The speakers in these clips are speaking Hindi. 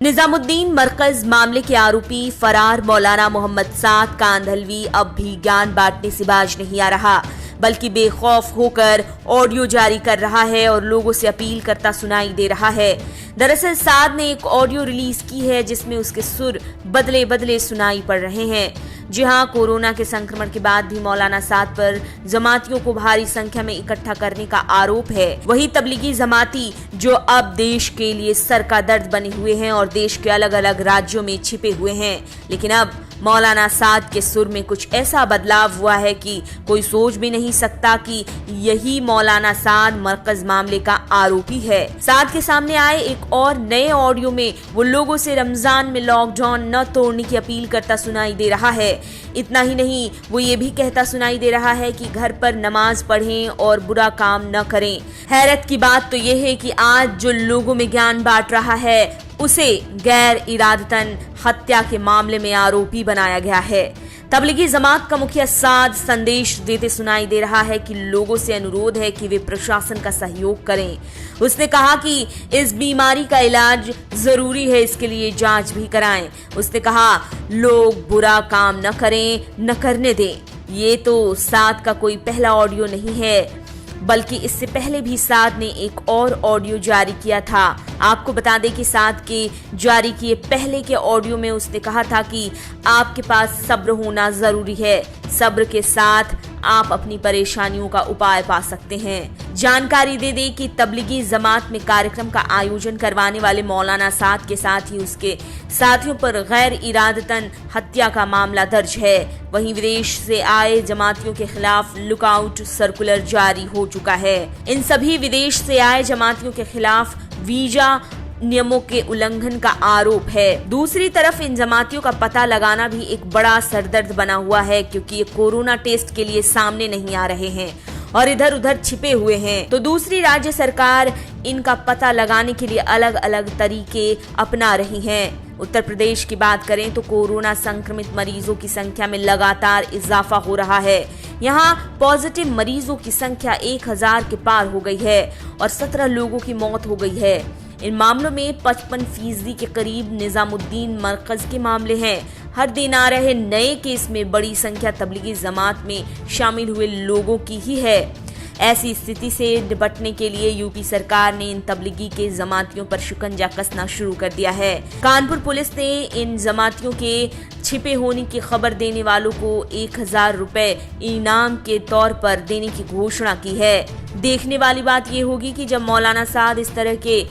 निजामुद्दीन मरकज मामले के आरोपी फरार मौलाना मोहम्मद साद कांधलवी अब भी ज्ञान बांटने से बाज नहीं आ रहा, बल्कि बेखौफ होकर ऑडियो जारी कर रहा है और लोगों से अपील करता सुनाई दे रहा है। दरअसल साद ने एक ऑडियो रिलीज की है जिसमें उसके सुर बदले बदले सुनाई पड़ रहे हैं। जी हां, कोरोना के संक्रमण के बाद भी मौलाना साद पर जमातियों को भारी संख्या में इकट्ठा करने का आरोप है। वही तबलीगी जमाती जो अब देश के लिए सर का दर्द बने हुए हैं और देश के अलग अलग राज्यों में छिपे हुए हैं, लेकिन अब मौलाना साद के सुर में कुछ ऐसा बदलाव हुआ है कि कोई सोच भी नहीं सकता कि यही मौलाना साद मरकज मामले का आरोपी है। साद के सामने आए एक और नए ऑडियो में वो लोगों से रमजान में लॉकडाउन न तोड़ने की अपील करता सुनाई दे रहा है। इतना ही नहीं, वो ये भी कहता सुनाई दे रहा है कि घर पर नमाज पढ़ें और बुरा काम न करें। हैरत की बात तो ये है कि आज जो लोगों में ज्ञान बांट रहा है उसे गैर इरादतन हत्या के मामले में आरोपी बनाया गया है। तबलीगी जमात का मुखिया साद संदेश देते सुनाई दे रहा है कि लोगों से अनुरोध है कि वे प्रशासन का सहयोग करें। उसने कहा कि इस बीमारी का इलाज जरूरी है, इसके लिए जांच भी कराएं। उसने कहा लोग बुरा काम न करें, न करने दें। ये तो साद का कोई पहला ऑडियो नहीं है, बल्कि इससे पहले भी साद ने एक और ऑडियो जारी किया था। आपको बता दें कि साद के जारी किए पहले के ऑडियो में उसने कहा था कि आपके पास सब्र होना जरूरी है, सब्र के साथ आप अपनी परेशानियों का उपाय पा सकते हैं। जानकारी दे दें कि तबलीगी जमात में कार्यक्रम का आयोजन करवाने वाले मौलाना साद के साथ ही उसके साथियों पर गैर इरादतन हत्या का मामला दर्ज है। वहीं विदेश से आए जमातियों के खिलाफ लुकआउट सर्कुलर जारी हो चुका है। इन सभी विदेश से आए जमातियों के खिलाफ वीजा नियमों के उल्लंघन का आरोप है। दूसरी तरफ इन जमातियों का पता लगाना भी एक बड़ा सरदर्द बना हुआ है, क्योंकि ये कोरोना टेस्ट के लिए सामने नहीं आ रहे हैं और इधर उधर छिपे हुए हैं। तो दूसरी राज्य सरकार इनका पता लगाने के लिए अलग अलग तरीके अपना रही हैं। उत्तर प्रदेश की बात करें तो कोरोना संक्रमित मरीजों की संख्या में लगातार इजाफा हो रहा है। यहाँ पॉजिटिव मरीजों की संख्या 1000 के पार हो गई है और 17 लोगों की मौत हो गई है। इन मामलों में 55% के करीब निजामुद्दीन मरकज के मामले हैं। हर दिन आ रहे नए केस में बड़ी संख्या तबलीगी जमात में शामिल हुए लोगों की ही है। ऐसी स्थिति से निपटने के लिए यूपी सरकार ने इन तबलीगी के जमातियों पर शिकंजा कसना शुरू कर दिया है। कानपुर पुलिस ने इन जमातियों के छिपे होने की खबर देने वालों को 1000 रुपए इनाम के तौर पर देने की घोषणा की है। देखने वाली बात यह होगी कि जब मौलाना साद इस तरह के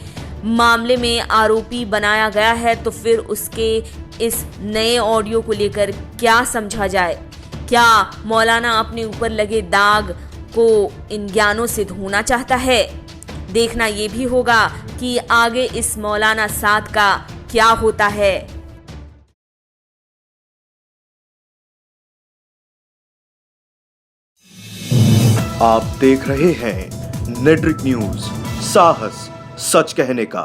मामले में आरोपी बनाया गया है तो फिर उसके इस नए ऑडियो को लेकर क्या समझा जाए। क्या मौलाना अपने ऊपर लगे दाग को इन ज्ञानों से धोना चाहता है? देखना ये भी होगा कि आगे इस मौलाना साद का क्या होता है। आप देख रहे हैं नेट्रिक न्यूज, साहस सच कहने का।